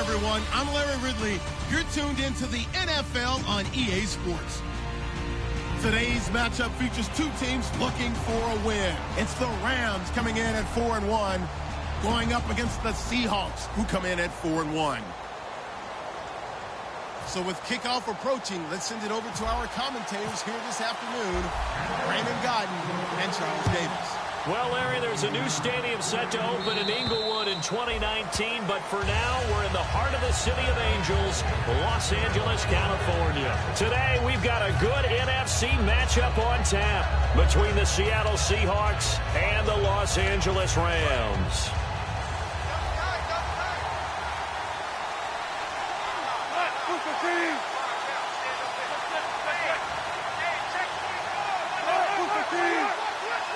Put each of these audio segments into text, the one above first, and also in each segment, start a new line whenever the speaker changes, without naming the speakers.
everyone. I'm Larry Ridley. You're tuned into the NFL on EA Sports. Today's matchup features two teams looking for a win. It's the Rams coming in at 4-1, going up against the Seahawks, who come in at 4-1. So with kickoff approaching, let's send it over to our commentators here this afternoon, Raymond Godden and Charles Davis.
Well, Larry, there's a new stadium set to open in Inglewood in 2019, but for now, we're in the heart of the City of Angels, Los Angeles, California. Today, we've got a good NFC matchup on tap between the Seattle Seahawks and the Los Angeles Rams.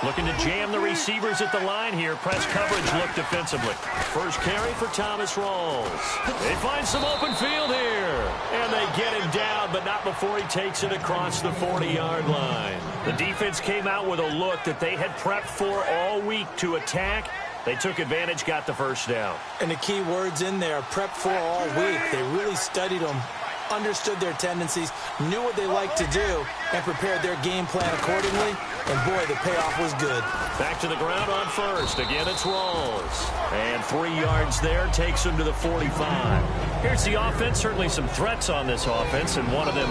Looking to jam the receivers at the line here. Press coverage look defensively. First carry for Thomas Rawls. They find some open field here. And they get him down, but not before he takes it across the 40-yard line. The defense came out with a look that they had prepped for all week to attack. They took advantage, got the first down.
And the key words in there, prepped for all week. They really studied them, understood their tendencies, knew what they liked to do, and prepared their game plan accordingly. And, boy, the payoff was good.
Back to the ground on first. Again, it's Rawls. And 3 yards there takes him to the 45. Here's the offense. Certainly some threats on this offense, and one of them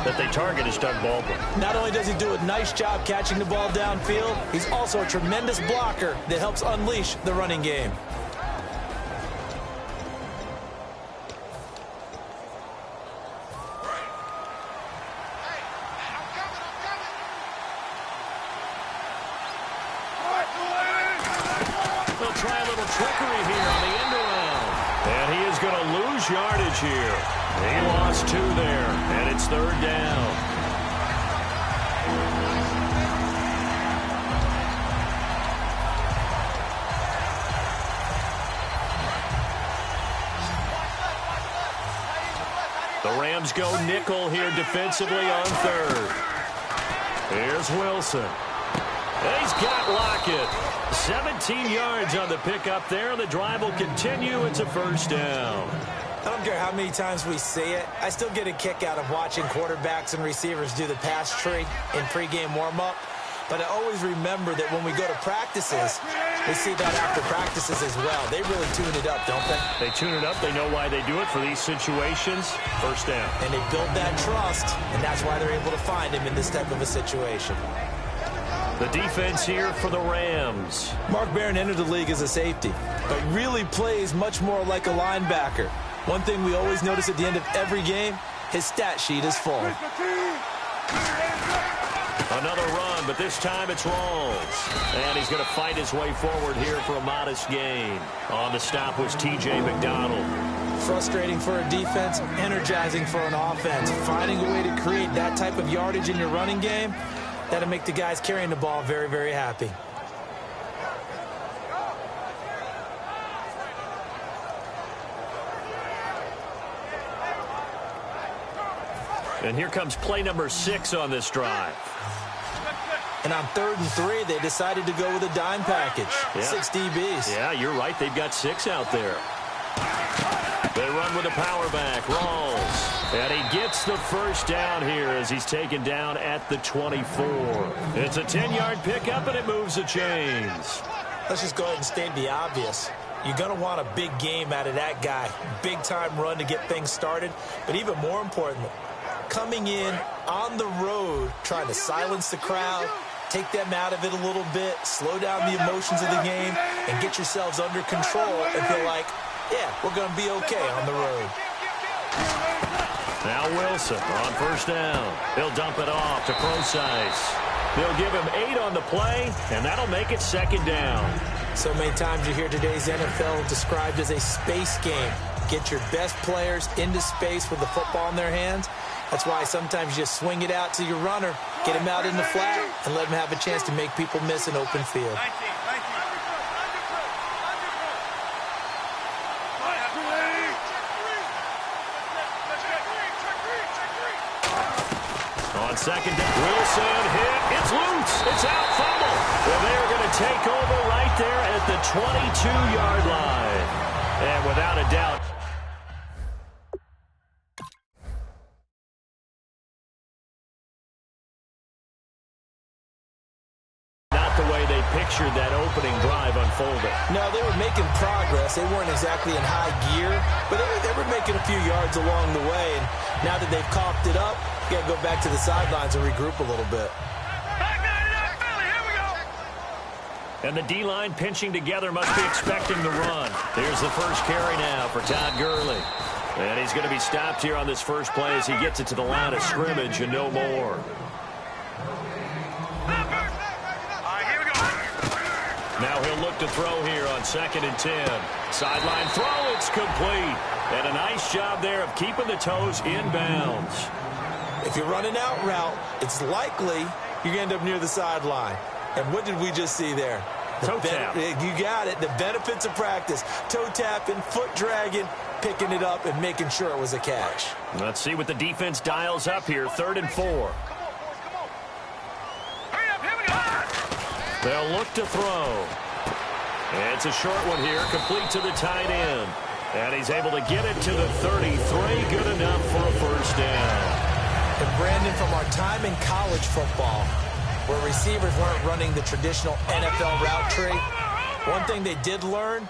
that they target is Doug Baldwin.
Not only does he do a nice job catching the ball downfield, he's also a tremendous blocker that helps unleash the running game.
Trickery here on the end around. And he is going to lose yardage here. He lost 2 there, and it's 3rd down. The Rams go nickel here defensively on 3rd. Here's Wilson. He's got Lockett. 17 yards on the pickup there. The drive will continue. It's a first down.
I don't care how many times we see it. I still get a kick out of watching quarterbacks and receivers do the pass tree in pregame warm-up. But I always remember that when we go to practices, we see that after practices as well. They really tune it up, don't they?
They tune it up. They know why they do it for these situations. First down.
And they build that trust, and that's why they're able to find him in this type of a situation.
The defense here for the Rams.
Mark Barron entered the league as a safety, but really plays much more like a linebacker. One thing we always notice at the end of every game, his stat sheet is full.
Another run, but this time it's Rawls. And he's going to fight his way forward here for a modest gain. On the stop was T.J. McDonald.
Frustrating for a defense, energizing for an offense. Finding a way to create that type of yardage in your running game, that'll make the guys carrying the ball very, very happy.
And here comes play number 6 on this drive.
And on 3rd and 3, they decided to go with a dime package. Yeah. 6 DBs.
Yeah, you're right. They've got 6 out there. They run with a power back. Rawls. And he gets the first down here as he's taken down at the 24. It's a 10-yard pickup, and it moves the chains.
Let's just go ahead and state the obvious. You're going to want a big game out of that guy. Big-time run to get things started. But even more importantly, coming in on the road, trying to silence the crowd, take them out of it a little bit, slow down the emotions of the game, and get yourselves under control and feel like, yeah, we're going to be okay on the road.
Now Wilson on first down. He'll dump it off to Procise. They'll give him 8 on the play, and that'll make it 2nd down.
So many times you hear today's NFL described as a space game. Get your best players into space with the football in their hands. That's why sometimes you swing it out to your runner, get him out in the flat, and let him have a chance to make people miss an open field.
On 2nd down, Wilson hit. It's loose. It's out. Fumble. Well, they're going to take over right there at the 22-yard line. And without a doubt, that opening drive unfolded.
No, they were making progress. They weren't exactly in high gear, but they were making a few yards along the way. And now that they've coughed it up, you got to go back to the sidelines and regroup a little bit.
And the D-line pinching together must be expecting the run. Here's the first carry now for Todd Gurley. And he's going to be stopped here on this first play as he gets it to the line of scrimmage and no more. Now he'll look to throw here on 2nd and 10. Sideline throw, it's complete. And a nice job there of keeping the toes inbounds.
If you're running out route, it's likely you're going to end up near the sideline. And what did we just see there?
Toe tap.
You got it. The benefits of practice. Toe tapping, foot dragging, picking it up, and making sure it was a catch.
Let's see what the defense dials up here. 3rd and 4. They'll look to throw. It's a short one here, complete to the tight end. And he's able to get it to the 33. Good enough for a first down.
And Brandon, from our time in college football, where receivers weren't running the traditional NFL route tree, one thing they did learn,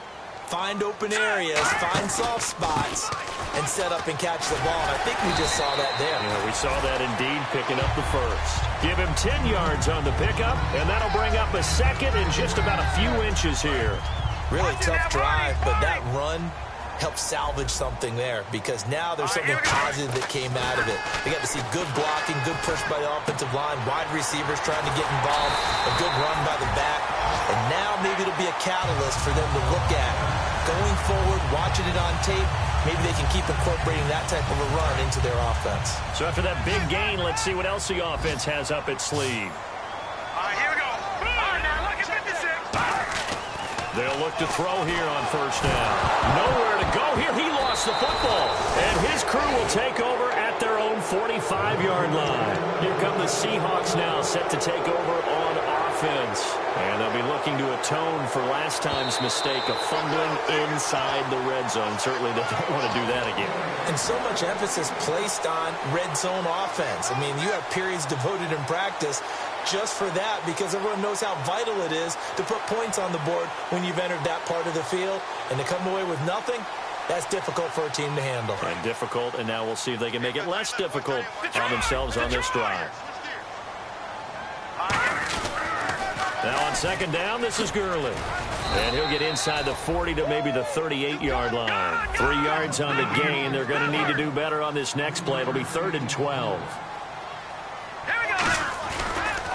find open areas, find soft spots, and set up and catch the ball. And I think we just saw that there.
Yeah, we saw that indeed, picking up the first. Give him 10 yards on the pickup, and that'll bring up a second in just about a few inches here.
Really tough drive, but that run helped salvage something there, because now there's something positive that came out of it. They got to see good blocking, good push by the offensive line, wide receivers trying to get involved, a good run by the back, and now maybe it'll be a catalyst for them to look at going forward, watching it on tape. Maybe they can keep incorporating that type of a run into their offense.
So after that big gain, let's see what else the offense has up its sleeve.
Here we go. Now look at 56.
They'll look to throw here on first down. Nowhere to go here. He lost the football. And his crew will take over at their own 45-yard line. Here come the Seahawks now, set to take over on offense. And they'll be looking to atone for last time's mistake of fumbling inside the red zone. Certainly they don't want to do that again.
And so much emphasis placed on red zone offense. I mean, you have periods devoted in practice just for that, because everyone knows how vital it is to put points on the board when you've entered that part of the field. And to come away with nothing, that's difficult for a team to handle.
And difficult, and now we'll see if they can make it less difficult on themselves on this drive. Now on 2nd down, this is Gurley. And he'll get inside the 40 to maybe the 38-yard line. 3 yards on the gain. They're going to need to do better on this next play. It'll be 3rd and 12.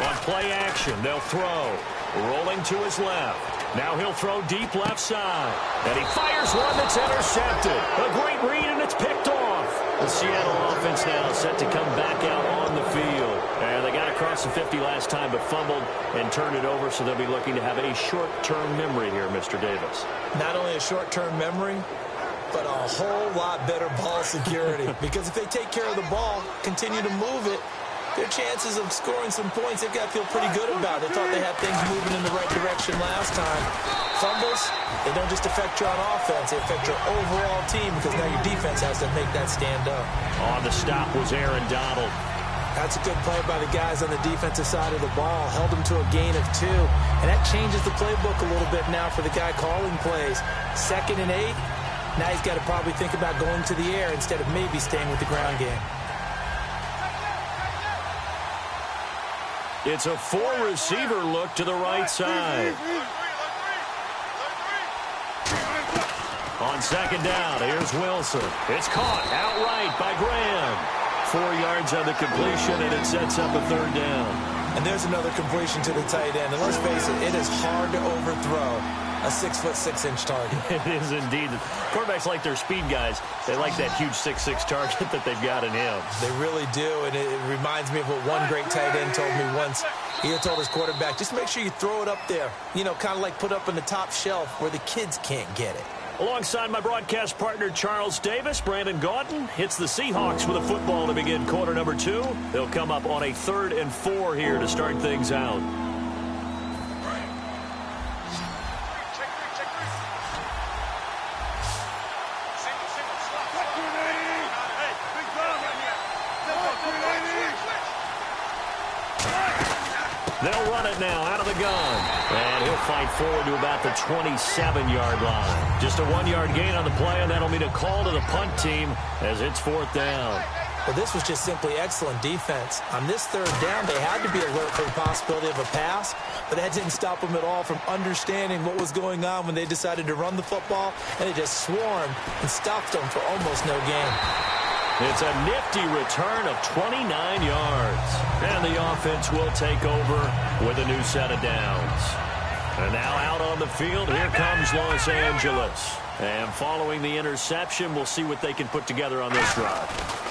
On play action, they'll throw. Rolling to his left. Now he'll throw deep left side. And he fires one that's intercepted. A great read, and it's picked off. The Seattle offense now set to come back out on the field. And they got across the 50 last time, but fumbled and turned it over, so they'll be looking to have a short-term memory here, Mr. Davis.
Not only a short-term memory, but a whole lot better ball security. Because if they take care of the ball, continue to move it, their chances of scoring some points, they've got to feel pretty good about. They thought they had things moving in the right direction last time. Fumbles, they don't just affect you on offense, they affect your overall team, because now your defense has to make that stand up.
On the stop was Aaron Donald.
That's a good play by the guys on the defensive side of the ball. Held them to a gain of 2. And that changes the playbook a little bit now for the guy calling plays. 2nd and 8. Now he's got to probably think about going to the air instead of maybe staying with the ground game.
It's a 4-receiver look to the right side. On 2nd down, here's Wilson. It's caught outright by Graham. 4 yards on the completion, and it sets up a 3rd down.
And there's another completion to the tight end. And let's face it, it is hard to overthrow a 6'6" target.
It is indeed. Quarterbacks like their speed guys. They like that huge 6'6" target that they've got in him.
They really do, and it reminds me of what one great tight end told me once. He told his quarterback, just make sure you throw it up there. You know, kind of like put up on the top shelf where the kids can't get it.
Alongside my broadcast partner, Charles Davis, Brandon Gaudin hits the Seahawks with a football to begin quarter number 2. They'll come up on a 3rd and 4 here to start things out. They'll run it now out of the gun. And he'll fight forward to about the 27-yard line. Just a 1-yard gain on the play, and that'll mean a call to the punt team as it's 4th down.
Well, this was just simply excellent defense. On this 3rd down, they had to be alert for the possibility of a pass, but that didn't stop them at all from understanding what was going on when they decided to run the football, and they just swarmed and stopped them for almost no gain.
It's a nifty return of 29 yards. And the offense will take over with a new set of downs. And now out on the field, here comes Los Angeles. And following the interception, we'll see what they can put together on this drive.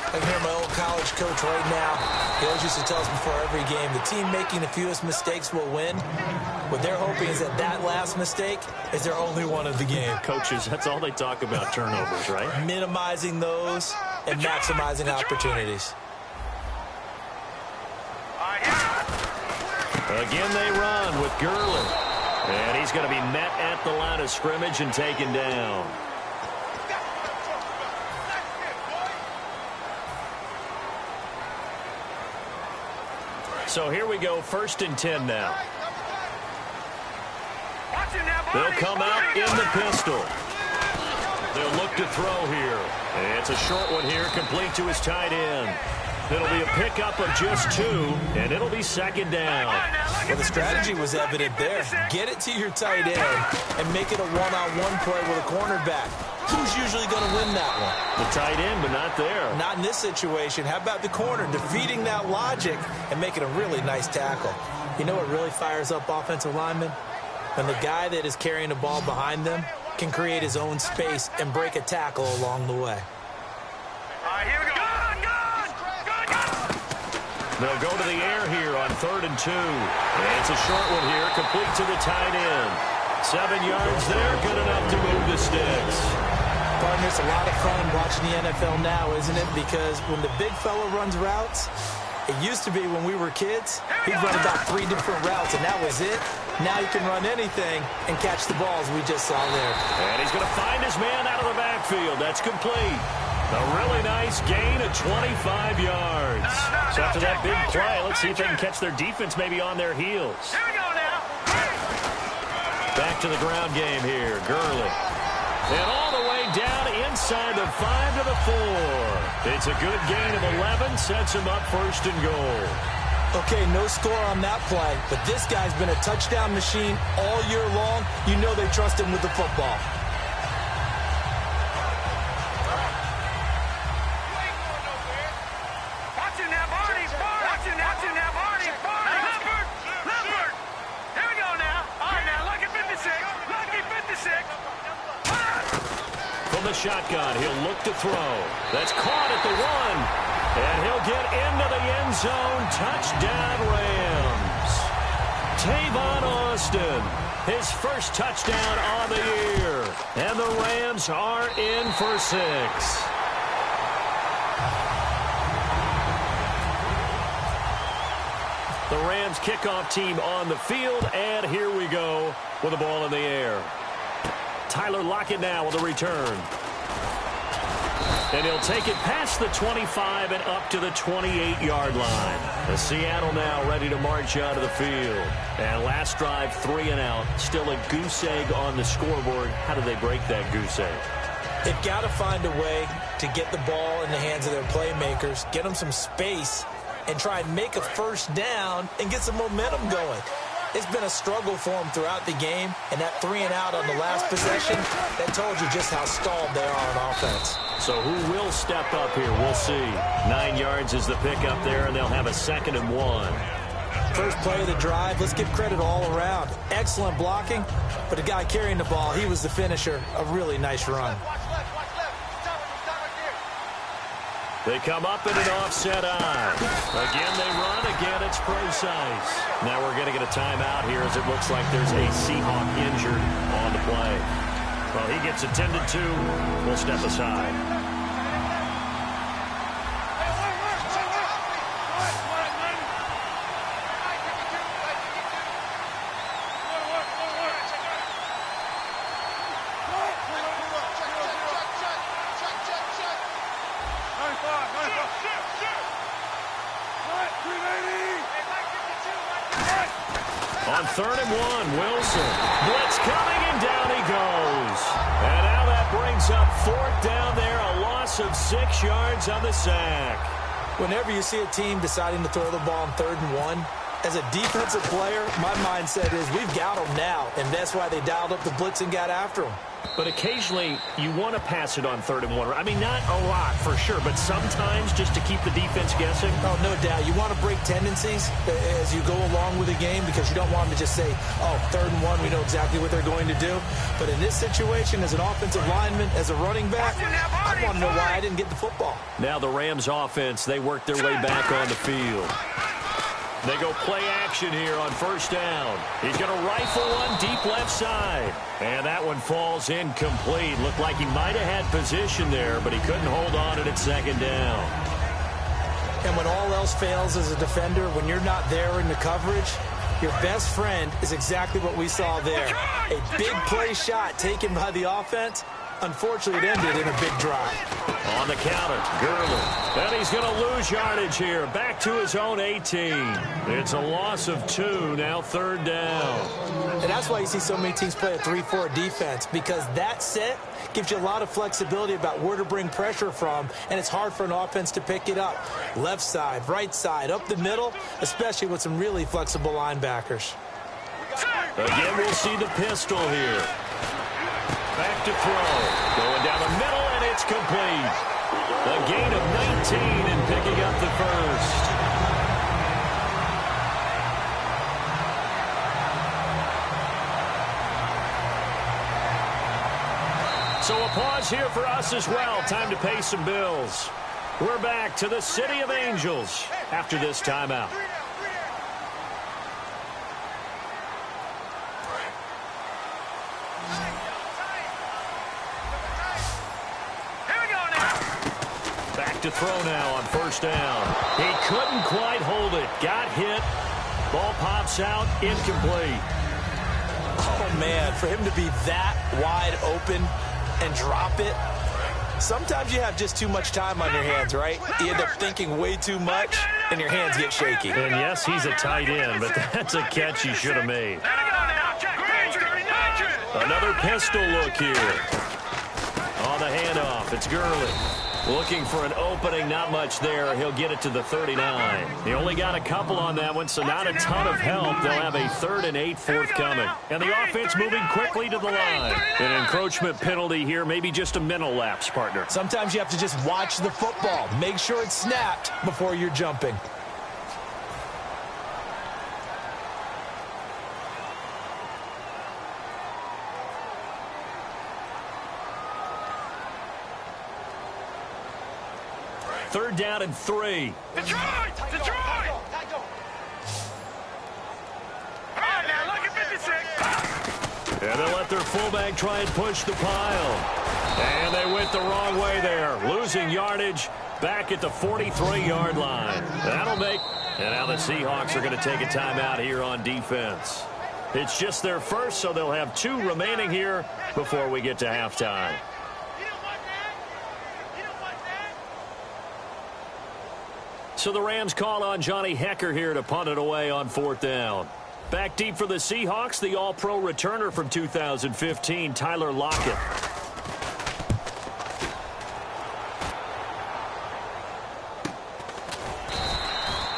I can hear my old college coach right now. He always used to tell us before every game, the team making the fewest mistakes will win. What they're hoping is that that last mistake is their only one of the game.
Coaches, that's all they talk about, turnovers, right?
Minimizing those and maximizing opportunities.
Again, they run with Gurley. And he's going to be met at the line of scrimmage and taken down. So here we go, 1st and 10 now. They'll come out in the pistol. They'll look to throw here. And it's a short one here, complete to his tight end. It'll be a pickup of just 2, and it'll be 2nd down.
Well, the strategy was evident there. Get it to your tight end and make it a one-on-one play with a cornerback. Who's usually going to win that one?
The tight end, but not there.
Not in this situation. How about the corner defeating that logic and making a really nice tackle? You know what really fires up offensive linemen? When the guy that is carrying the ball behind them can create his own space and break a tackle along the way.
All right, here we go.
They'll go to the air here on 3rd and 2. And it's a short one here, complete to the tight end. 7 yards there, good enough to move the sticks.
Partner, it's a lot of fun watching the NFL now, isn't it? Because when the big fella runs routes, it used to be when we were kids, he'd run about 3 different routes, and that was it. Now he can run anything and catch the balls we just saw there.
And he's going to find his man out of the backfield. That's complete. A really nice gain of 25 yards. So after that big play, let's see if they can catch their defense maybe on their heels.
Here we go now.
Back to the ground game here. Gurley. And all the way down inside the 5 to the 4. It's a good gain of 11. Sets him up 1st and goal.
Okay, no score on that play, but this guy's been a touchdown machine all year long. You know they trust him with the football.
Shotgun. He'll look to throw. That's caught at the 1. And he'll get into the end zone. Touchdown, Rams. Tavon Austin, his first touchdown on the year. And the Rams are in for 6. The Rams kickoff team on the field. And here we go with the ball in the air. Tyler Lockett now with a return. And he'll take it past the 25 and up to the 28-yard line. The Seattle now ready to march out of the field. And last drive, 3 and out. Still a goose egg on the scoreboard. How do they break that goose egg?
They've got to find a way to get the ball in the hands of their playmakers, get them some space, and try and make a 1st down and get some momentum going. It's been a struggle for them throughout the game, and that 3 and out on the last possession, that told you just how stalled they are on offense.
So who will step up here? We'll see. 9 yards is the pickup there, and they'll have a 2nd and 1.
First play of the drive, let's give credit all around. Excellent blocking, but the guy carrying the ball, he was the finisher. A really nice run.
They come up in an offset eye. Again, they run. Again, it's precise. Now we're going to get a timeout here as it looks like there's a Seahawk injured on the play. Well, he gets attended to. We'll step aside. On 3rd and 1, Wilson. Blitz coming, and down he goes. And now that brings up 4th down there, a loss of 6 yards on the sack.
Whenever you see a team deciding to throw the ball on 3rd and 1, as a defensive player, my mindset is we've got them now, and that's why they dialed up the blitz and got after them.
But occasionally, you want to pass it on 3rd and 1. I mean, not a lot, for sure, but sometimes just to keep the defense guessing.
Oh, no doubt. You want to break tendencies as you go along with the game because you don't want them to just say, oh, 3rd and 1, we know exactly what they're going to do. But in this situation, as an offensive lineman, as a running back, I want to know why I didn't get the football.
Now the Rams offense, they work their way back on the field. They go play action here on 1st down. He's going to rifle one deep left side. And that one falls incomplete. Looked like he might have had position there, but he couldn't hold on to it at 2nd down.
And when all else fails as a defender, when you're not there in the coverage, your best friend is exactly what we saw there. A big play shot taken by the offense. Unfortunately, it ended in a big drive.
On the counter, Gurley. And he's going to lose yardage here. Back to his own 18. It's a loss of 2, now 3rd down.
And that's why you see so many teams play a 3-4 defense, because that set gives you a lot of flexibility about where to bring pressure from, and it's hard for an offense to pick it up. Left side, right side, up the middle, especially with some really flexible linebackers.
Again, we'll see the pistol here. Back to throw. Going down the middle, and it's complete. A gain of 19 and picking up the first. So a pause here for us as well. Time to pay some bills. We're back to the City of Angels after this timeout. To throw now on 1st down. He couldn't quite hold it. Got hit. Ball pops out. Incomplete.
Oh, man, for him to be that wide open and drop it. Sometimes you have just too much time on your hands, right? You end up thinking way too much, and your hands get shaky.
And yes, he's a tight end, but that's a catch he should have made. Another pistol look here. On the handoff, it's Gurley. Looking for an opening, not much there. He'll get it to the 39. He only got a couple on that one, so not a ton of help. They'll have a 3rd and 8 forthcoming. And the offense moving quickly to the line. An encroachment penalty here, maybe just a mental lapse, partner.
Sometimes you have to just watch the football. Make sure it's snapped before you're jumping.
Third down and 3.
Detroit! Detroit! All right, now look at 56.
And they'll let their fullback try and push the pile. And they went the wrong way there. Losing yardage back at the 43-yard line. That'll make... And now the Seahawks are going to take a timeout here on defense. It's just their first, so they'll have 2 remaining here before we get to halftime. So the Rams call on Johnny Hecker here to punt it away on 4th down. Back deep for the Seahawks, the All-Pro returner from 2015, Tyler Lockett.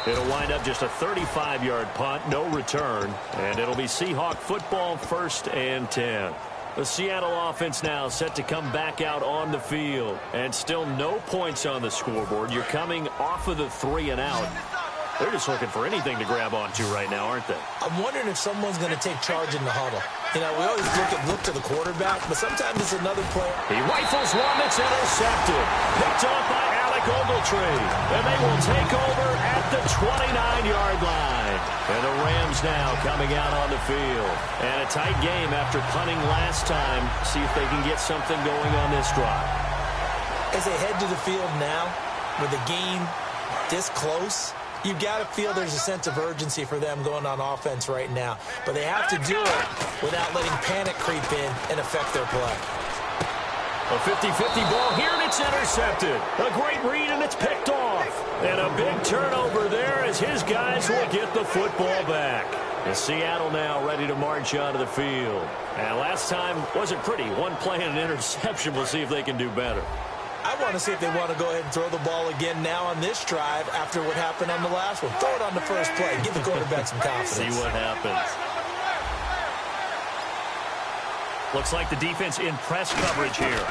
It'll wind up just a 35-yard punt, no return, and it'll be Seahawk football, 1st and 10. The Seattle offense now set to come back out on the field. And still no points on the scoreboard. You're coming off of the 3 and out. They're just looking for anything to grab onto right now, aren't they?
I'm wondering if someone's going to take charge in the huddle. You know, we always look to the quarterback, but sometimes it's another player.
He rifles one that's intercepted. Picked off by Alec Ogletree. And they will take over at the 29-yard line. And the Rams now coming out on the field. And a tight game after punting last time. See if they can get something going on this drive.
As they head to the field now, with the game this close, you've got to feel there's a sense of urgency for them going on offense right now. But they have to do it without letting panic creep in and affect their play.
A 50-50 ball here, and it's intercepted. A great read, and it's picked off. And a big turnover there as his guys will get the football back. And Seattle now ready to march onto the field. And last time wasn't pretty. One play and an interception. We'll see if they can do better.
I want to see if they want to go ahead and throw the ball again now on this drive after what happened on the last one. Throw it on the first play. Give the quarterback some confidence.
See what happens. Looks like the defense in press coverage here.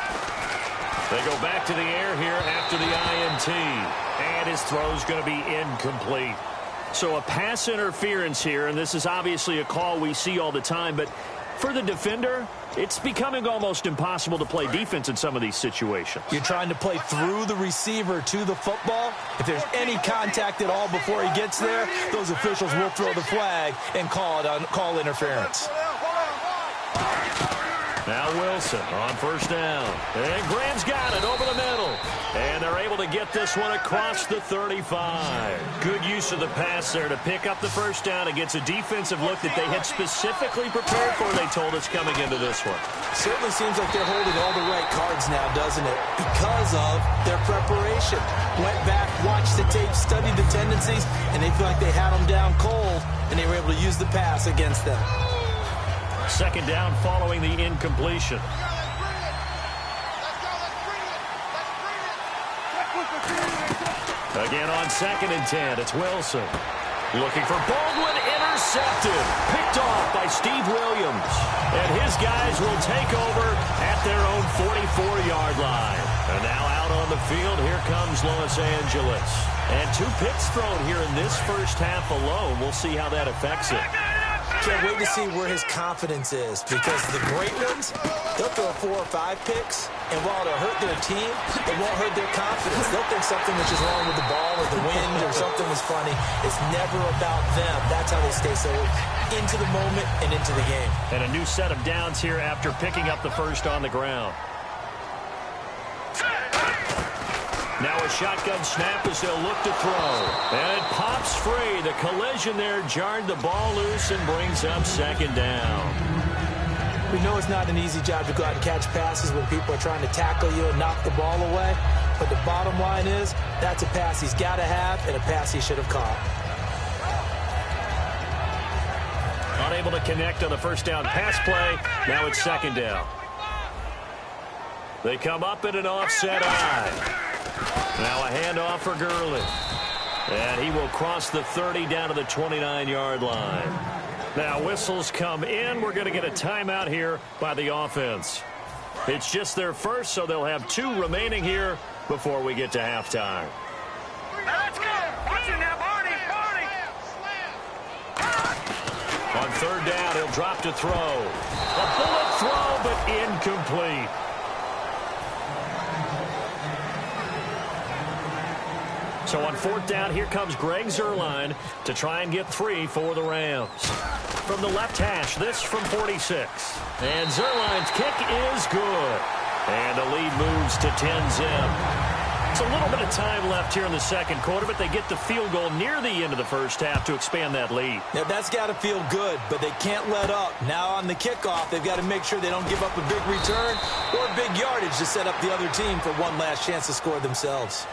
They go back to the air here after the INT. And his throw's going to be incomplete. So a pass interference here, and this is obviously a call we see all the time, but for the defender, it's becoming almost impossible to play defense in some of these situations.
You're trying to play through the receiver to the football. If there's any contact at all before he gets there, those officials will throw the flag and call interference.
Now Wilson on first down. And Graham's got it over the middle. And they're able to get this one across the 35. Good use of the pass there to pick up the first down against a defensive look that they had specifically prepared for, they told us, coming into this one.
Certainly seems like they're holding all the right cards now, doesn't it? Because of their preparation. Went back, watched the tape, studied the tendencies, and they feel like they had them down cold, and they were able to use the pass against them.
Second down following the incompletion. Again on 2nd and 10, it's Wilson. Looking for Baldwin, intercepted. Picked off by Steve Williams. And his guys will take over at their own 44-yard line. And now out on the field, here comes Los Angeles. And 2 picks thrown here in this first half alone. We'll see how that affects it.
Can't wait to see where his confidence is, because the great ones, they'll throw 4 or 5 picks, and while it'll hurt their team, it won't hurt their confidence. They'll think something was just wrong with the ball or the wind or something was funny. It's never about them. That's how they stay so into the moment and into the game.
And a new set of downs here after picking up the first on the ground. Now a shotgun snap as they'll look to throw. And it pops free. The collision there jarred the ball loose and brings up 2nd down.
We know it's not an easy job to go out and catch passes when people are trying to tackle you and knock the ball away. But the bottom line is, that's a pass he's got to have and a pass he should have caught.
Unable to connect on the first down pass play. Now it's 2nd down. They come up in an offset eye. Now a handoff for Gurley. And he will cross the 30 down to the 29-yard line. Now whistles come in. We're going to get a timeout here by the offense. It's just their first, so they'll have 2 remaining here before we get to halftime.
Let's go. Watch it now, Barney.
On 3rd down, he'll drop to throw. A bullet throw, but incomplete. So on 4th down, here comes Greg Zuerlein to try and get 3 for the Rams. From the left hash, this from 46. And Zuerlein's kick is good. And the lead moves to 10-zip. It's a little bit of time left here in the second quarter, but they get the field goal near the end of the first half to expand that lead.
Now, that's got to feel good, but they can't let up. Now on the kickoff, they've got to make sure they don't give up a big return or big yardage to set up the other team for one last chance to score themselves.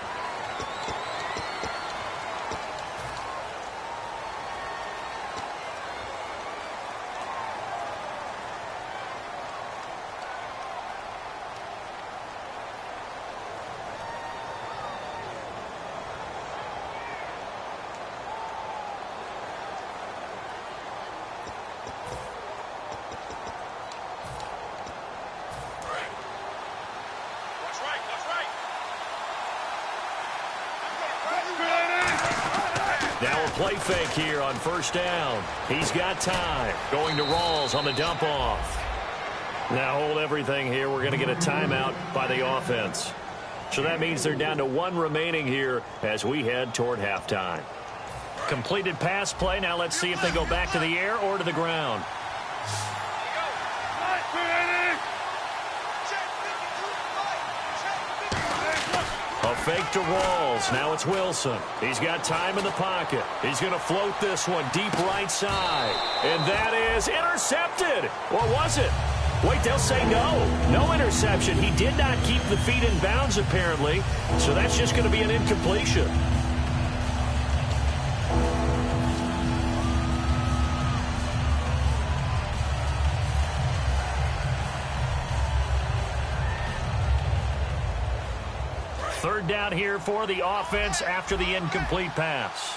Now a play fake here on 1st down. He's got time. Going to Rawls on the dump off. Now hold everything here. We're going to get a timeout by the offense. So that means they're down to 1 remaining here as we head toward halftime. Completed pass play. Now let's see if they go back to the air or to the ground. A fake to Rawls. Now it's Wilson. He's got time in the pocket. He's going to float this one deep right side. And that is intercepted. Or was it? Wait, they'll say no. No interception. He did not keep the feet in bounds, apparently. So that's just going to be an incompletion. Third down here for the offense after the incomplete pass.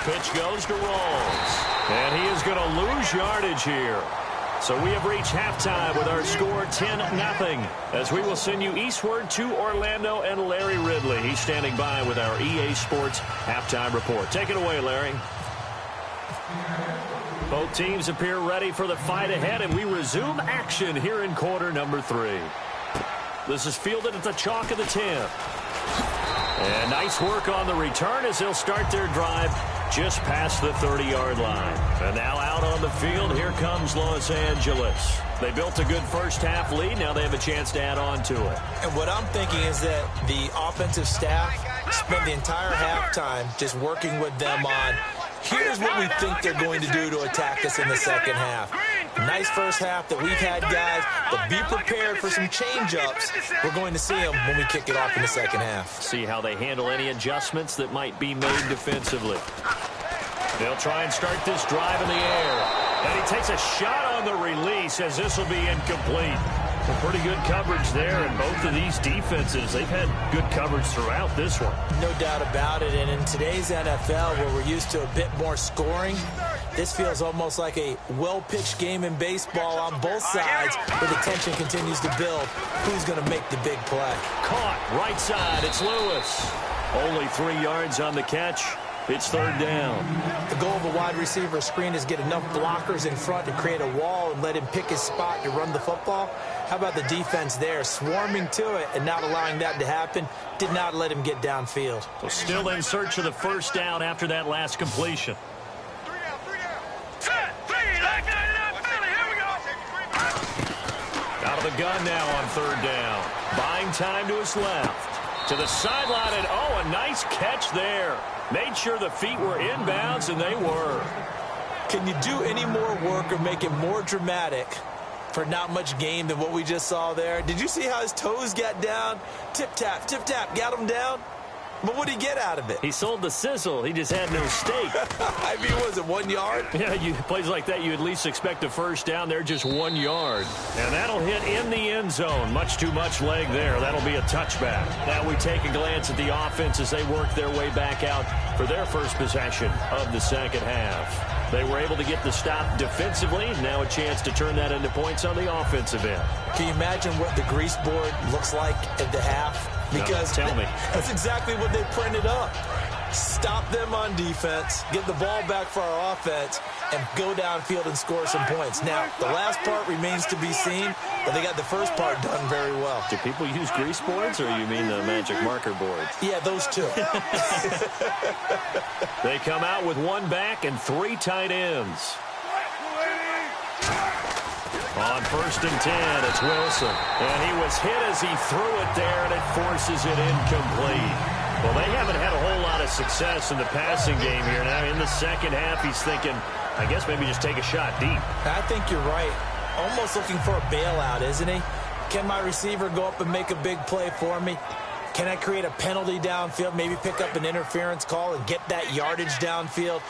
Pitch goes to Rawls. And he is going to lose yardage here. So we have reached halftime with our score 10-0 as we will send you eastward to Orlando and Larry Ridley. He's standing by with our EA Sports halftime report. Take it away, Larry. Both teams appear ready for the fight ahead, and we resume action here in quarter number 3. This is fielded at the chalk of the 10. And nice work on the return as they'll start their drive just past the 30-yard line. And now out on the field, here comes Los Angeles. They built a good first-half lead. Now they have a chance to add on to it.
And what I'm thinking is that the offensive staff spent the entire halftime just working with them on, here's what we think they're going to do to attack us in the second half. Nice first half that we've had, guys, but be prepared for some change-ups. We're going to see them when we kick it off in the second half.
See how they handle any adjustments that might be made defensively. They'll try and start this drive in the air. And he takes a shot on the release as this will be incomplete. Well, pretty good coverage there, and both of these defenses, they've had good coverage throughout this one.
No doubt about it, and in today's NFL, where we're used to a bit more scoring, this feels almost like a well-pitched game in baseball on both sides, where the tension continues to build. Who's going to make the big play?
Caught, right side, it's Lewis. Only 3 yards on the catch. It's third down.
The goal of a wide receiver screen is get enough blockers in front to create a wall and let him pick his spot to run the football. How about the defense there, swarming to it and not allowing that to happen? Did not let him get downfield.
So still in search of the first down after that last completion. Out of the gun now on third down. Buying time to his left. To the sideline, and oh, a nice catch there. Made sure the feet were inbounds, and they were.
Can you do any more work or make it more dramatic for not much gain than what we just saw there? Did you see how his toes got down? Tip-tap, got him down. But what did he get out of it?
He sold the sizzle. He just had no steak.
I mean, was it 1 yard?
Yeah, plays like that, you at least expect a first down. They're just 1 yard. And that'll hit in the end zone. Much too much leg there. That'll be a touchback. Now we take a glance at the offense as they work their way back out for their first possession of the second half. They were able to get the stop defensively. Now a chance to turn that into points on the offensive end.
Can you imagine what the grease board looks like at the half? Because
no, tell me.
That's exactly what they printed up. Stop them on defense, get the ball back for our offense, and go downfield and score some points. Now, the last part remains to be seen, but they got the first part done very well.
Do people use grease boards, or you mean the magic marker boards?
Yeah, those two.
They come out with 1 back and 3 tight ends. On 1st and 10, it's Wilson. And he was hit as he threw it there, and it forces it incomplete. Well, they haven't had a whole lot of success in the passing game here. Now, in the second half, he's thinking, I guess maybe just take a shot deep.
I think you're right. Almost looking for a bailout, isn't he? Can my receiver go up and make a big play for me? Can I create a penalty downfield, maybe pick up an interference call and get that yardage downfield?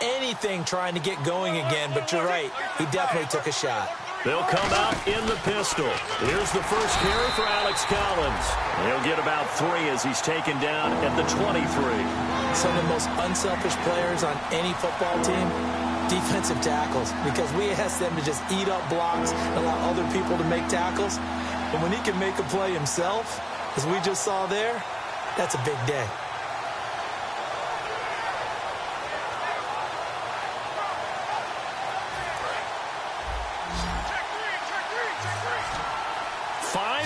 Anything trying to get going again, but you're right. He definitely took a shot.
They'll come out in the pistol. Here's the first carry for Alex Collins. He'll get about 3 as he's taken down at the 23.
Some of the most unselfish players on any football team, defensive tackles, because we ask them to just eat up blocks and allow other people to make tackles. But when he can make a play himself, as we just saw there, that's a big day.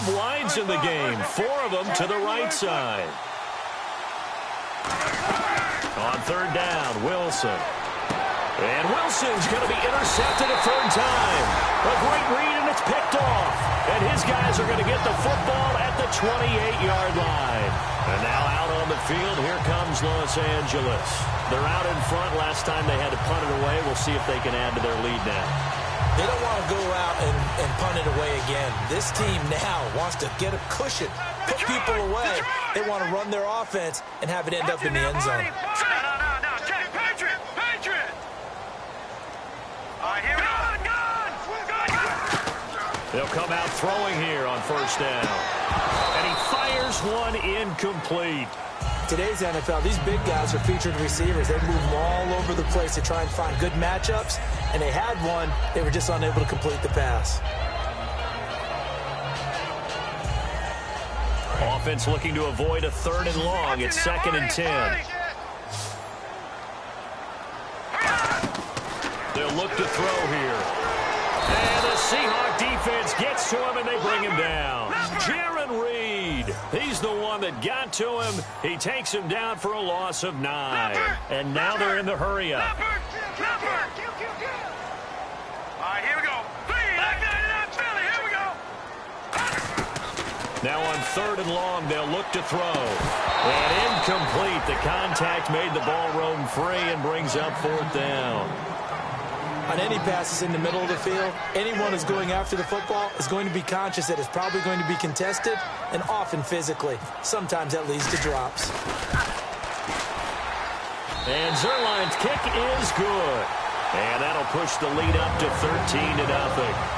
Wides in the game, 4 of them to the right side. On third down, Wilson. And Wilson's going to be intercepted a third time. A great read, and it's picked off. And his guys are going to get the football at the 28-yard line. And now out on the field, here comes Los Angeles. They're out in front. Last time they had to punt it away. We'll see if they can add to their lead now.
They don't want to go out and punt it away again. This team now wants to get a cushion, put people away. They want to run their offense and have it end up in the end zone.
No. Patriot. All right, here we go.
come out throwing here on first down. And he fires one incomplete.
Today's NFL, these big guys are featured receivers. They move them all over the place to try and find good matchups, and they had one. They were just unable to complete the pass.
Offense looking to avoid a 3rd and long. It's 2nd and 10. They'll look to throw here. And the Seahawk defense gets to him, and they bring him down. Jaron Reed, he's the one that got to him. He takes him down for a loss of 9. And now they're in the hurry-up.
All right, here we go. Here we go.
Now on 3rd and long, they'll look to throw. And incomplete. The contact made the ball roam free and brings up 4th down.
On any passes in the middle of the field, anyone who's going after the football is going to be conscious that it's probably going to be contested, and often physically. Sometimes that leads to drops.
And Zerline's kick is good. And that'll push the lead up to 13-0.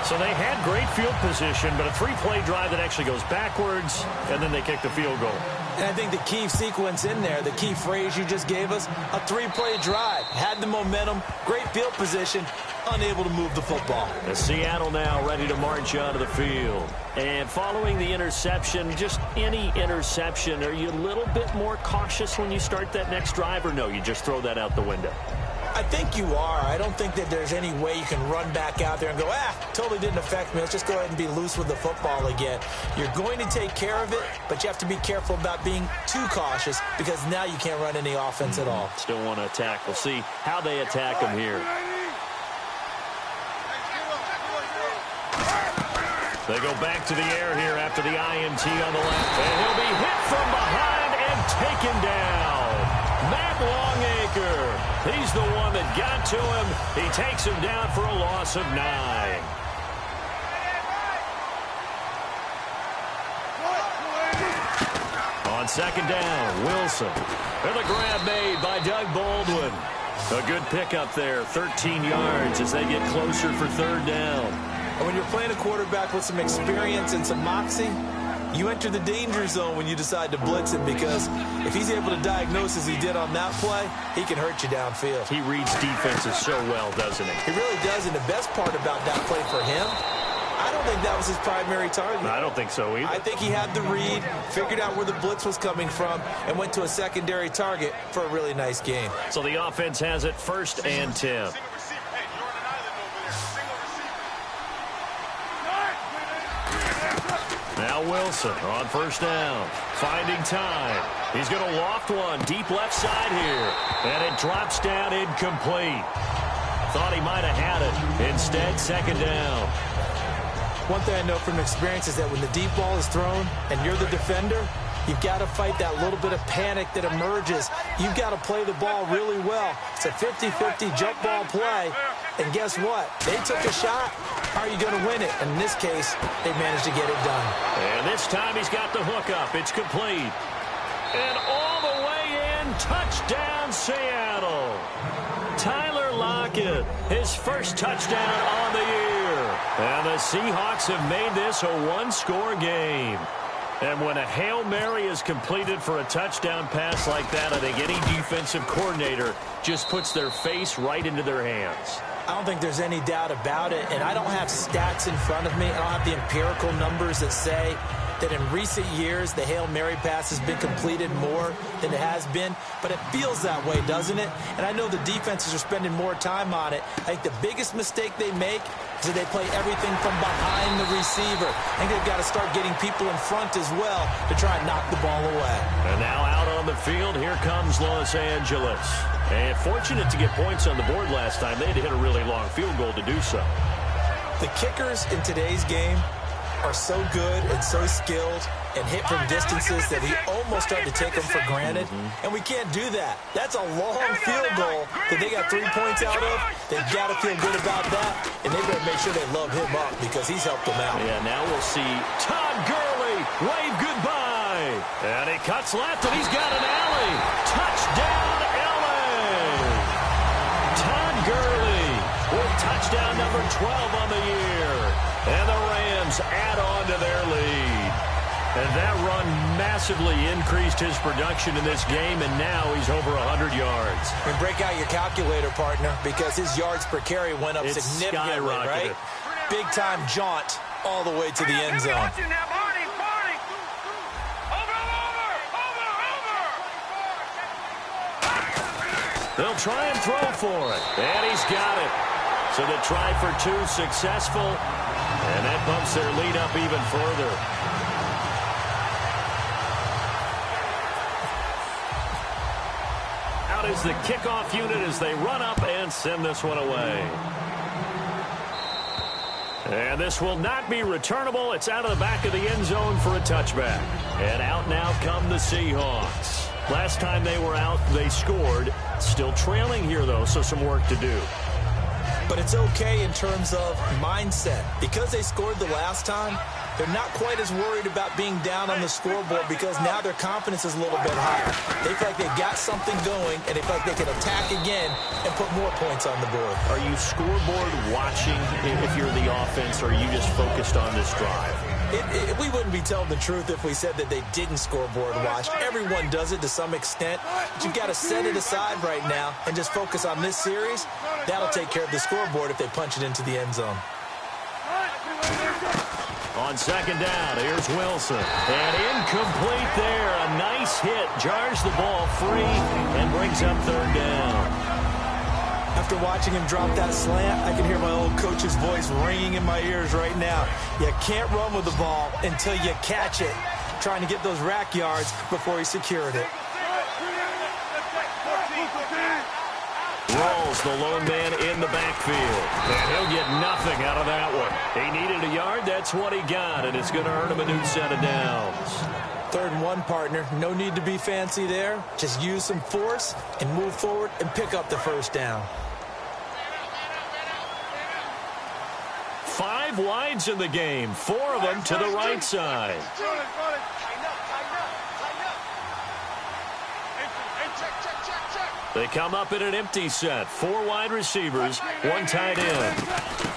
So they had great field position, but a 3-play drive that actually goes backwards, and then they kick the field goal.
And I think the key sequence in there, the key phrase you just gave us, a 3-play drive. Had the momentum, great field position, unable to move the football.
And Seattle now ready to march onto the field. And following the interception, just any interception, are you a little bit more cautious when you start that next drive, or no, you just throw that out the window?
I think you are. I don't think that there's any way you can run back out there and go, totally didn't affect me. Let's just go ahead and be loose with the football again. You're going to take care of it, but you have to be careful about being too cautious because now you can't run any offense at all.
Still want to attack. We'll see how they attack them here. They go back to the air here after the INT on the left. And he'll be hit from behind and taken down. Matt Longacre, he's the one that got to him. He takes him down for a loss of 9. On 2nd down, Wilson. And the grab made by Doug Baldwin. A good pickup there, 13 yards as they get closer for 3rd down.
And when you're playing a quarterback with some experience and some moxie, you enter the danger zone when you decide to blitz him, because if he's able to diagnose as he did on that play, he can hurt you downfield.
He reads defenses so well, doesn't he?
He really does, and the best part about that play for him, I don't think that was his primary target.
I don't think so either.
I think he had the read, figured out where the blitz was coming from, and went to a secondary target for a really nice gain.
So the offense has it 1st and 10. Now Wilson on 1st down, finding time. He's going to loft one deep left side here, and it drops down incomplete. Thought he might have had it. Instead, 2nd down.
One thing I know from experience is that when the deep ball is thrown and you're the defender, you've got to fight that little bit of panic that emerges. You've got to play the ball really well. It's a 50-50 jump ball play. And guess what? They took a shot. How are you going to win it? And in this case, they managed to get it done.
And this time he's got the hook up. It's complete. And all the way in, touchdown Seattle. Tyler Lockett, his first touchdown on the year. And the Seahawks have made this a one-score game. And when a Hail Mary is completed for a touchdown pass like that, I think any defensive coordinator just puts their face right into their hands.
I don't think there's any doubt about it, and I don't have stats in front of me. I don't have the empirical numbers that say that in recent years the Hail Mary pass has been completed more than it has been, but it feels that way, doesn't it? And I know the defenses are spending more time on it. I think the biggest mistake they make is that they play everything from behind the receiver. I think they've got to start getting people in front as well to try and knock the ball away.
And now out on the field, here comes Los Angeles. And fortunate to get points on the board last time. They had to hit a really long field goal to do so.
The kickers in today's game are so good and so skilled and hit from distances that we almost start to take them for granted. And we can't do that. That's a long field goal that they got 3 points out of. They've got to feel good about that, and they better make sure they love him up because he's helped them out.
Yeah, now we'll see Todd Gurley wave goodbye. And he cuts left, and he's got an alley. Touchdown, LA. Todd Gurley with touchdown number 12 on the year. And the Rams Rams add on to their lead. And that run massively increased his production in this game, and now he's over 100 yards.
And break out your calculator, partner, because his yards per carry went up significantly, right? Big-time jaunt all the way to the end zone.
They'll try and throw for it, and he's got it. So the try for two successful, and that bumps their lead up even further. Out is the kickoff unit as they run up and send this one away. And this will not be returnable. It's out of the back of the end zone for a touchback. And out now come the Seahawks. Last time they were out, they scored. Still trailing here, though, so some work to do.
But it's okay in terms of mindset. Because they scored the last time, they're not quite as worried about being down on the scoreboard because now their confidence is a little bit higher. They feel like they've got something going, and they feel like they can attack again and put more points on the board.
Are you scoreboard watching if you're the offense, or are you just focused on this drive?
We wouldn't be telling the truth if we said that they didn't scoreboard watch. Everyone does it to some extent, but you've got to set it aside right now and just focus on this series. That'll take care of the scoreboard if they punch it into the end zone.
On second down, here's Wilson. And incomplete there. A nice hit. Jars the ball free and brings up third down.
After watching him drop that slant, I can hear my old coach's voice ringing in my ears right now. You can't run with the ball until you catch it. Trying to get those rack yards before he secured it.
Rolls the lone man in the backfield. And he'll get nothing out of that one. He needed a yard. That's what he got, and it's going to earn him a new set of downs.
3rd and 1, partner. No need to be fancy there. Just use some force and move forward and pick up the first down.
5 wides in the game. 4 of them to the right side. They come up in an empty set. 4 wide receivers, 1 tight end.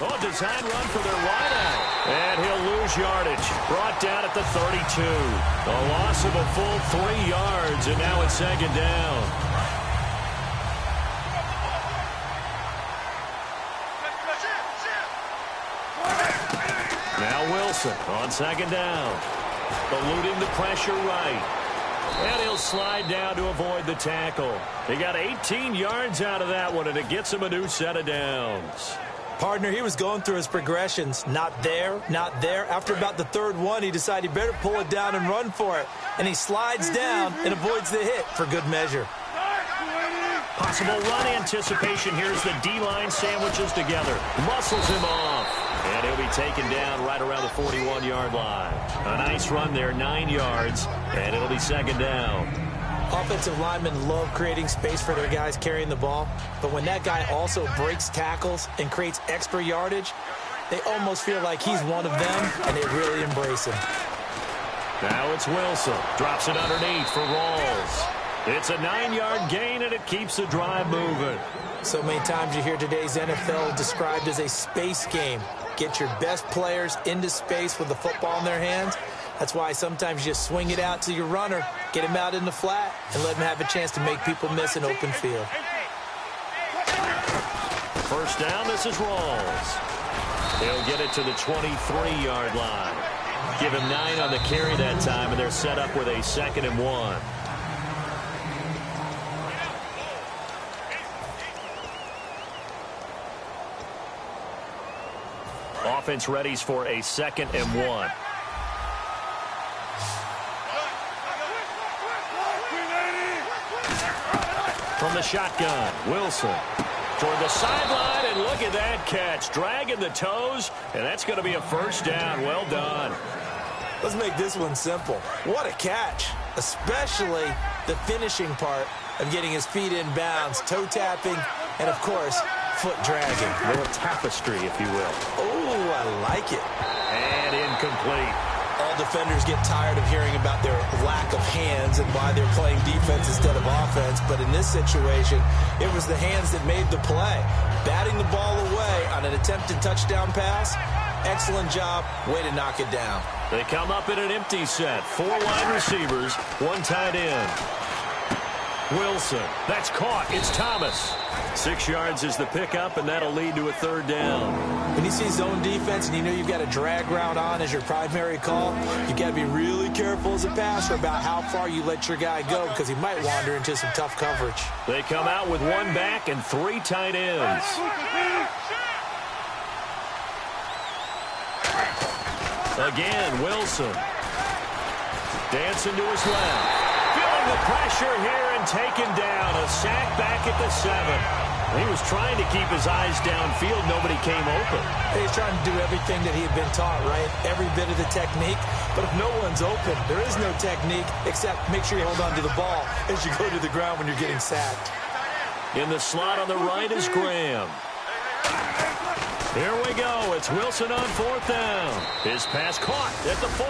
Oh, design run for their wideout. And he'll lose yardage. Brought down at the 32. A loss of a full 3 yards, and now it's second down. Now Wilson on second down. Eluding the pressure right. And he'll slide down to avoid the tackle. He got 18 yards out of that one, and it gets him a new set of downs.
Partner, he was going through his progressions. Not there, not there. After about the 3rd one, he decided he better pull it down and run for it. And he slides down and avoids the hit for good measure.
Possible run anticipation. Here's the D-line sandwiches together. Muscles him off. And he'll be taken down right around the 41-yard line. A nice run there, 9 yards, and it'll be second down.
Offensive linemen love creating space for their guys carrying the ball, but when that guy also breaks tackles and creates extra yardage, they almost feel like he's one of them, and they really embrace him.
Now it's Wilson. Drops it underneath for Rawls. It's a 9-yard gain, and it keeps the drive moving.
So many times you hear today's NFL described as a space game. Get your best players into space with the football in their hands. That's why sometimes you just swing it out to your runner, get him out in the flat, and let him have a chance to make people miss an open field.
First down, this is Rawls. He'll get it to the 23-yard line. Give him 9 on the carry that time, and they're set up with a 2nd and 1. Offense readies for a 2nd and 1. From the shotgun, Wilson toward the sideline, and look at that catch. Dragging the toes, and that's going to be a first down. Well done.
Let's make this one simple. What a catch, especially the finishing part of getting his feet in bounds, toe tapping, and, of course, foot dragging.
A little tapestry, if you will.
Oh, I like it.
And incomplete.
All defenders get tired of hearing about their lack of hands and why they're playing defense instead of offense. But in this situation, it was the hands that made the play. Batting the ball away on an attempted touchdown pass, Excellent job. Way to knock it down.
They come up in an empty set. 4 wide receivers, 1 tight end. Wilson. That's caught. It's Thomas. 6 yards is the pickup, and that'll lead to a 3rd down.
When you see zone defense and you know you've got a drag route on as your primary call, you've got to be really careful as a passer about how far you let your guy go because he might wander into some tough coverage.
They come out with 1 back and 3 tight ends. Again, Wilson. Dancing to his left. Feeling the pressure here and taken down. A sack back at the 7. He was trying to keep his eyes downfield. Nobody came open.
He's trying to do everything that he had been taught, right? Every bit of the technique. But if no one's open, there is no technique except make sure you hold on to the ball as you go to the ground when you're getting sacked.
In the slot on the right is Graham. Here we go. It's Wilson on 4th down. His pass caught at the 4.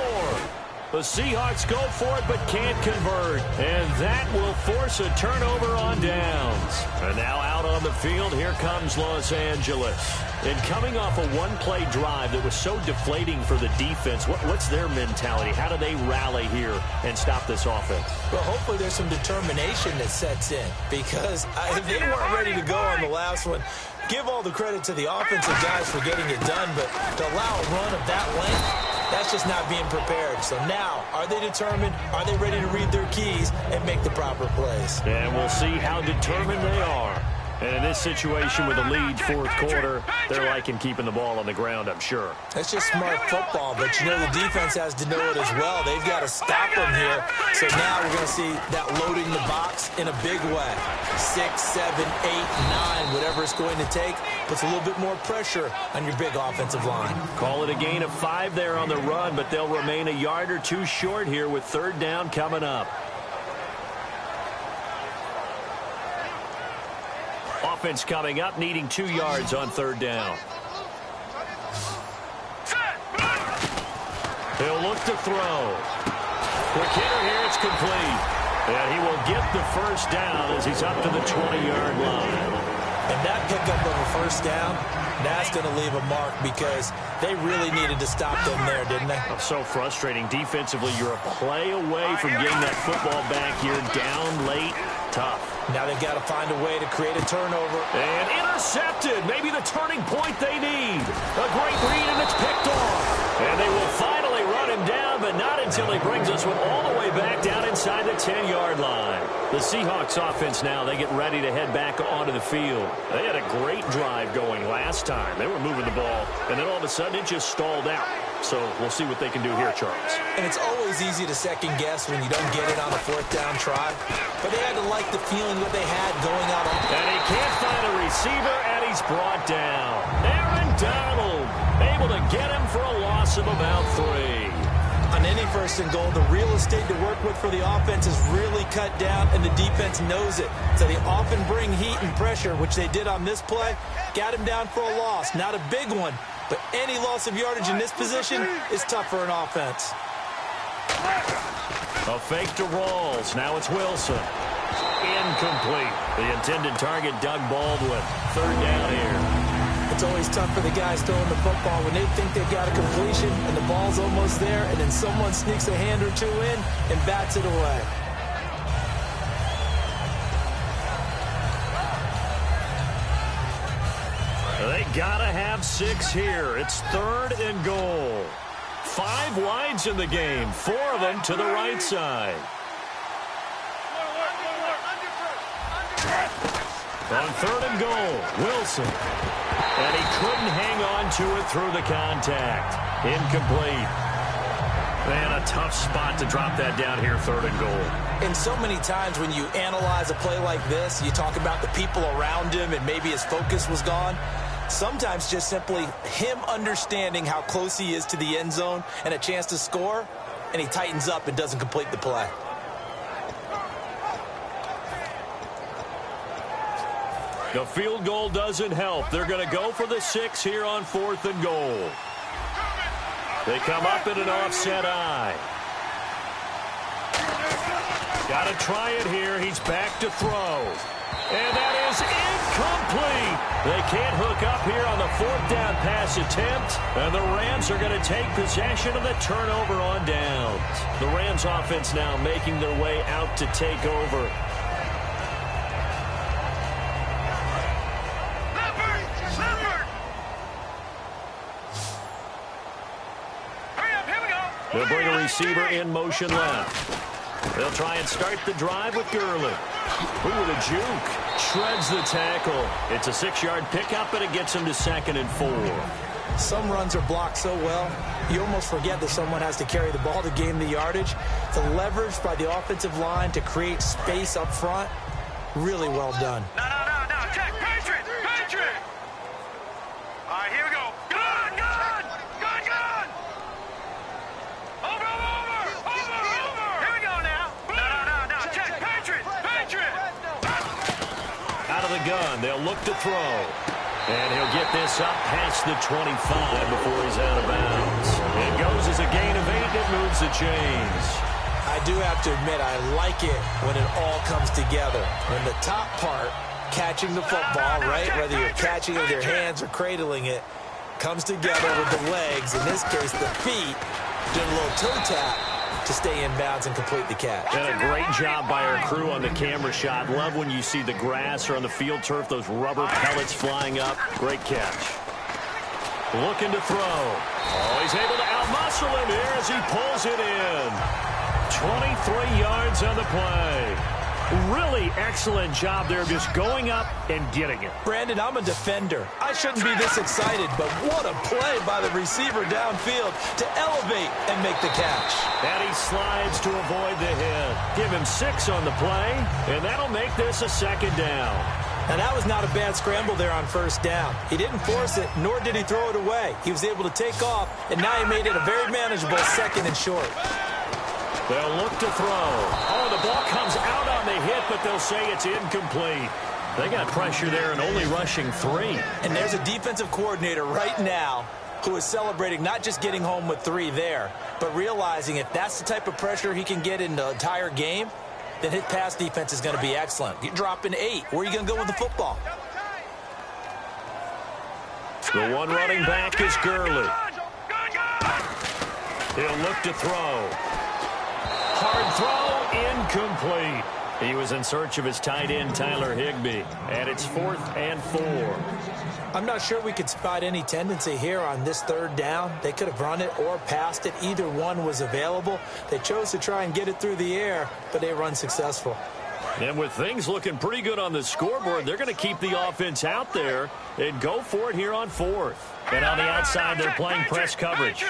The Seahawks go for it but can't convert. And that will force a turnover on downs. And now out on the field, here comes Los Angeles. And coming off a 1-play drive that was so deflating for the defense, what's their mentality? How do they rally here and stop this offense?
Well, hopefully there's some determination that sets in because if they weren't ready to go on the last one, give all the credit to the offensive guys for getting it done, but to allow a run of that length, that's just not being prepared. So now, are they determined? Are they ready to read their keys and make the proper plays?
And we'll see how determined they are. And in this situation with a lead 4th quarter, they're liking keeping the ball on the ground, I'm sure.
That's just smart football, but you know the defense has to know it as well. They've got to stop them here. So now we're going to see that loading the box in a big way. 6, 7, 8, 9, whatever it's going to take, puts a little bit more pressure on your big offensive line.
Call it a gain of 5 there on the run, but they'll remain a yard or 2 short here with 3rd down coming up. Offense coming up, needing 2 yards on 3rd down. He'll look to throw. Quick hitter here, it's complete. And he will get the 1st down as he's up to the 20-yard line.
And that pickup of a 1st down, that's going to leave a mark because they really needed to stop them there, didn't they?
Oh, so frustrating. Defensively, you're a play away from getting that football back here. Down late, tough.
Now they've got to find a way to create a turnover.
And intercepted. Maybe the turning point they need. A great read, and it's picked off. And they will finally run him down, but not until he brings us one all the way back down inside the 10-yard line. The Seahawks offense now, they get ready to head back onto the field. They had a great drive going last time. They were moving the ball, and then all of a sudden it just stalled out. So we'll see what they can do here, Charles.
And it's always easy to second-guess when you don't get it on a 4th down try. But they had to like the feeling that they had going out on.
And he can't find a receiver, and he's brought down. Aaron Donald able to get him for a loss of about 3.
On any 1st and goal, the real estate to work with for the offense is really cut down, and the defense knows it. So they often bring heat and pressure, which they did on this play. Got him down for a loss. Not a big one, but any loss of yardage in this position is tough for an offense.
A fake to Rawls. Now it's Wilson. Incomplete. The intended target, Doug Baldwin. 3rd down here.
It's always tough for the guys throwing the football when they think they've got a completion and the ball's almost there, and then someone sneaks a hand or 2 in and bats it away.
They gotta have 6 here. It's 3rd and goal. 5 wides in the game. 4 of them to the right side. On 3rd and goal, Wilson. And he couldn't hang on to it through the contact. Incomplete. Man, a tough spot to drop that down here, 3rd and goal.
And so many times when you analyze a play like this, you talk about the people around him and maybe his focus was gone. Sometimes just simply him understanding how close he is to the end zone and a chance to score, and he tightens up and doesn't complete the play.
The field goal doesn't help. They're going to go for the 6 here on 4th and goal. They come up in an offset eye. Got to try it here. He's back to throw. And that is incomplete. They can't hook up here on the fourth down pass attempt, and the Rams are going to take possession of the turnover on downs. The Rams offense now making their way out to take over. They'll bring a receiver in motion left. They'll try and start the drive with Gurley. Who with a juke? Shreds the tackle. It's a 6-yard pickup, and it gets him to 2nd and 4.
Some runs are blocked so well, you almost forget that someone has to carry the ball to gain the yardage. The leverage by the offensive line to create space up front, really well done.
No. Check. Patriot. All right, here we go. Gun. Over. Here we go now. No. Check. Patriot.
Out of the gun, they'll look to throw. And he'll get this up past the 25 before he's out of bounds. It goes as a gain of 8. It moves the chains.
I do have to admit, I like it when it all comes together. When the top part, catching the football, right, whether you're catching it with your hands or cradling it, comes together with the legs, in this case the feet, doing a little toe tap to stay in bounds and complete the catch.
And a great job by our crew on the camera shot. Love when you see the grass or on the field turf, those rubber pellets flying up. Great catch. Looking to throw. Oh, he's able to outmuscle him here as he pulls it in. 23 yards on the play. Really excellent job there, just going up and getting it.
Brandon, I'm a defender. I shouldn't be this excited, but what a play by the receiver downfield to elevate and make the catch.
And he slides to avoid the hit. Give him 6 on the play, and that'll make this a 2nd down.
And that was not a bad scramble there on 1st down. He didn't force it, nor did he throw it away. He was able to take off, and now he made it a very manageable 2nd and short.
They'll look to throw. Oh, the ball comes out on the hit, but they'll say it's incomplete. They got pressure there and only rushing 3.
And there's a defensive coordinator right now who is celebrating not just getting home with 3 there, but realizing if that's the type of pressure he can get in the entire game, then his pass defense is going to be excellent. You're dropping 8. Where are you going to go with the football?
The one running back is Gurley. He'll look to throw. Hard throw, incomplete. He was in search of his tight end, Tyler Higbee, and it's 4th and 4.
I'm not sure we could spot any tendency here on this 3rd down. They could have run it or passed it. Either one was available. They chose to try and get it through the air, but they run successful.
And with things looking pretty good on the scoreboard, they're going to keep the offense out there and go for it here on 4th. And on the outside, they're playing press coverage.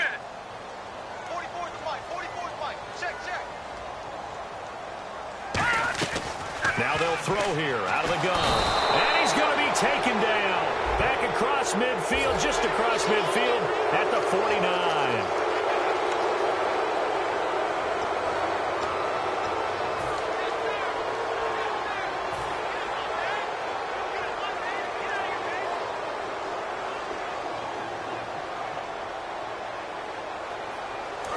Now they'll throw here out of the gun. And he's going to be taken down. Back across midfield, just across midfield at the 49.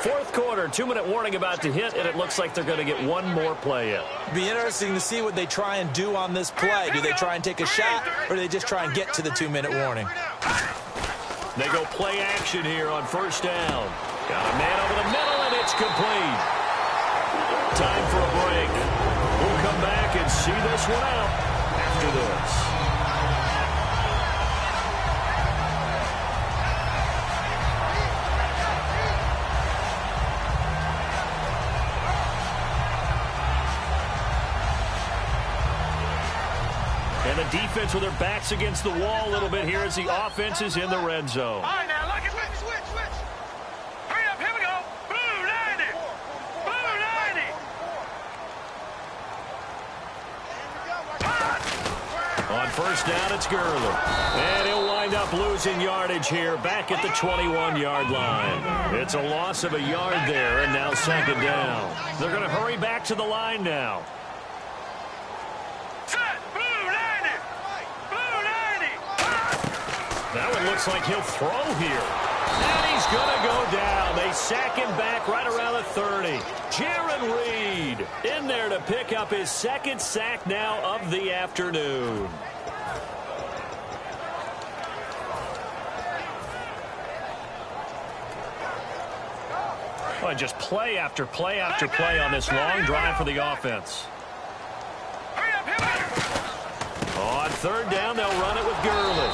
Fourth quarter, 2-minute warning about to hit, and it looks like they're going to get one more play in.
Be interesting to see what they try and do on this play. Do they try and take a shot, or do they just try and get to the 2-minute warning?
They go play action here on 1st down. Got a man over the middle, and it's complete. Time for a break. We'll come back and see this one out after this. And the defense with their backs against the wall a little bit here as the offense is in the red zone.
All right, now, look at switch. Hurry up, here we go. Blue 90. Blue 90.
On 1st down, it's Gurley. And he'll wind up losing yardage here back at the 21-yard line. It's a loss of a yard there, and now 2nd down. They're going to hurry back to the line now. That one looks like he'll throw here. And he's going to go down. They sack him back right around the 30. Jaron Reed in there to pick up his 2nd sack now of the afternoon. and just play after play after play on this long drive for the offense. On third down, they'll run it with Gurley.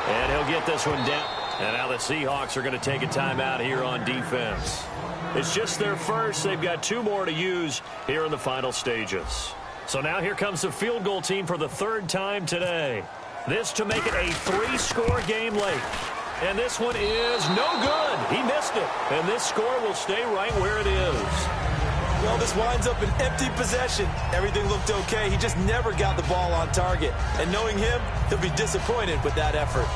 And he'll get this one down. And now the Seahawks are going to take a timeout here on defense. It's just their first. They've got 2 more to use here in the final stages. So now here comes the field goal team for the 3rd time today. This to make it a 3-score game late. And this one is no good. He missed it. And this score will stay right where it is.
Well, this winds up an empty possession. Everything looked okay. He just never got the ball on target. And knowing him, he'll be disappointed with that effort.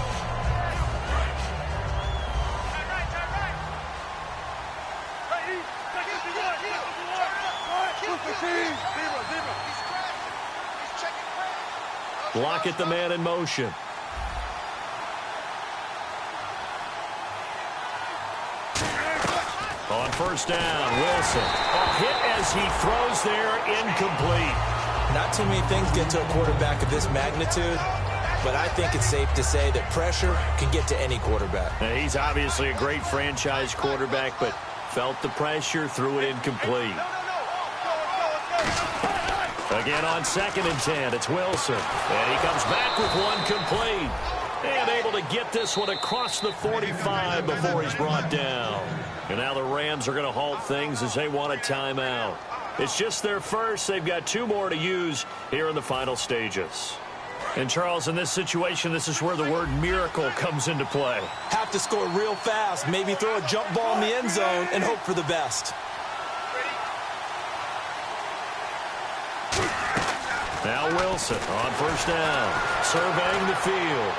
Lockett, the man in motion. On first down, Wilson. A hit as he throws there, incomplete.
Not too many things get to a quarterback of this magnitude, but I think it's safe to say that pressure can get to any quarterback.
Now, he's obviously a great franchise quarterback, but felt the pressure, threw it incomplete. Again on 2nd and 10, it's Wilson. And he comes back with one complete. And able to get this one across the 45 before he's brought down. And now the Rams are going to halt things as they want a timeout. It's just their first. They've got 2 more to use here in the final stages. And, Charles, in this situation, this is where the word miracle comes into play.
Have to score real fast, maybe throw a jump ball in the end zone and hope for the best.
Now Wilson on first down, surveying the field.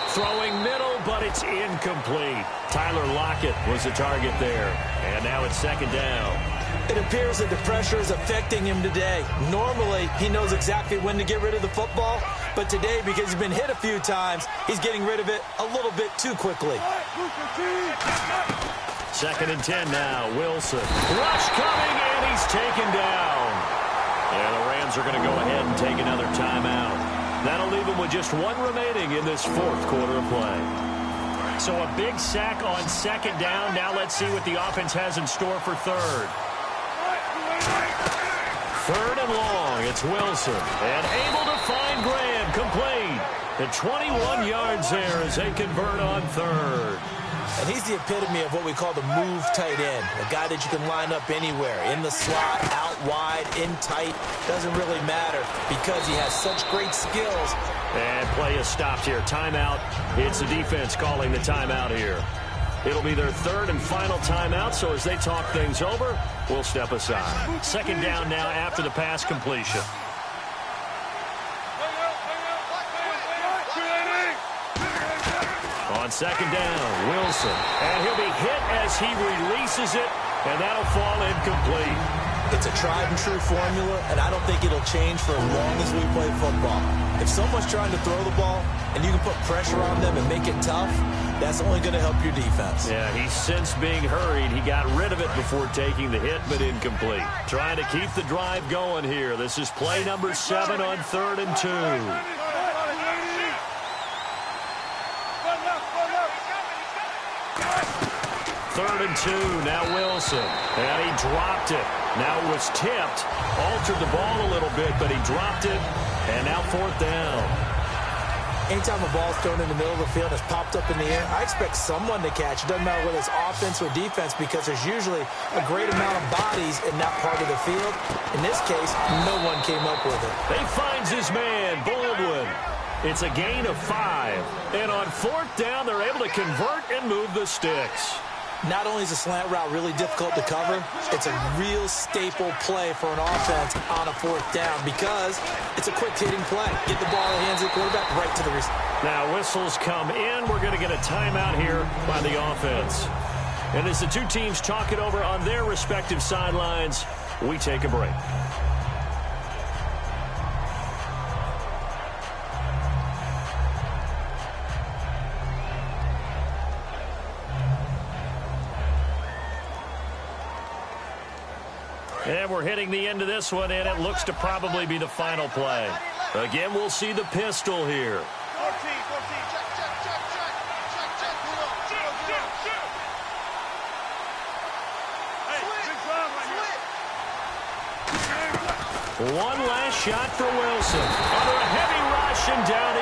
Throwing middle, but it's incomplete. Tyler Lockett was the target there. And now it's 2nd down.
It appears that the pressure is affecting him today. Normally, he knows exactly when to get rid of the football. But today, because he's been hit a few times, he's getting rid of it a little bit too quickly.
2nd and 10 now. Wilson. Rush coming, and he's taken down. And the Rams are going to go ahead and take another timeout. That'll leave them with just 1 remaining in this 4th quarter of play. So a big sack on 2nd down. Now let's see what the offense has in store for 3rd. 3rd and long. It's Wilson. And able to find Graham. Complete. At 21 yards there as they convert on 3rd.
And he's the epitome of what we call the move tight end. A guy that you can line up anywhere. In the slot, out wide, in tight. Doesn't really matter because he has such great skills.
And play is stopped here. Timeout. It's the defense calling the timeout here. It'll be their 3rd and final timeout, so as they talk things over, we'll step aside. 2nd down now after the pass completion. On 2nd down, Wilson. And he'll be hit as he releases it, and that'll fall incomplete.
It's a tried-and-true formula, and I don't think it'll change for as long as we play football. If someone's trying to throw the ball, and you can put pressure on them and make it tough, that's only going to help your defense.
Yeah, he's since being hurried. He got rid of it before taking the hit, but incomplete. Trying to keep the drive going here. This is play number 7 on 3rd and 2. 3rd and 2, now Wilson. And he dropped it. Now it was tipped. Altered the ball a little bit, but he dropped it. And now 4th down.
Anytime a ball's thrown in the middle of the field and it's popped up in the air, I expect someone to catch. It doesn't matter whether it's offense or defense because there's usually a great amount of bodies in that part of the field. In this case, no one came up with it.
He finds his man, Baldwin. It's a gain of 5. And on 4th down, they're able to convert and move the sticks.
Not only is a slant route really difficult to cover, it's a real staple play for an offense on a 4th down because it's a quick-hitting play. Get the ball in the hands of the quarterback right to the receiver.
Now whistles come in. We're going to get a timeout here by the offense. And as the 2 teams talk it over on their respective sidelines, we take a break. And we're hitting the end of this one, and it looks to probably be the final play. Again, we'll see the pistol here. One last shot for Wilson. Under a heavy rush and down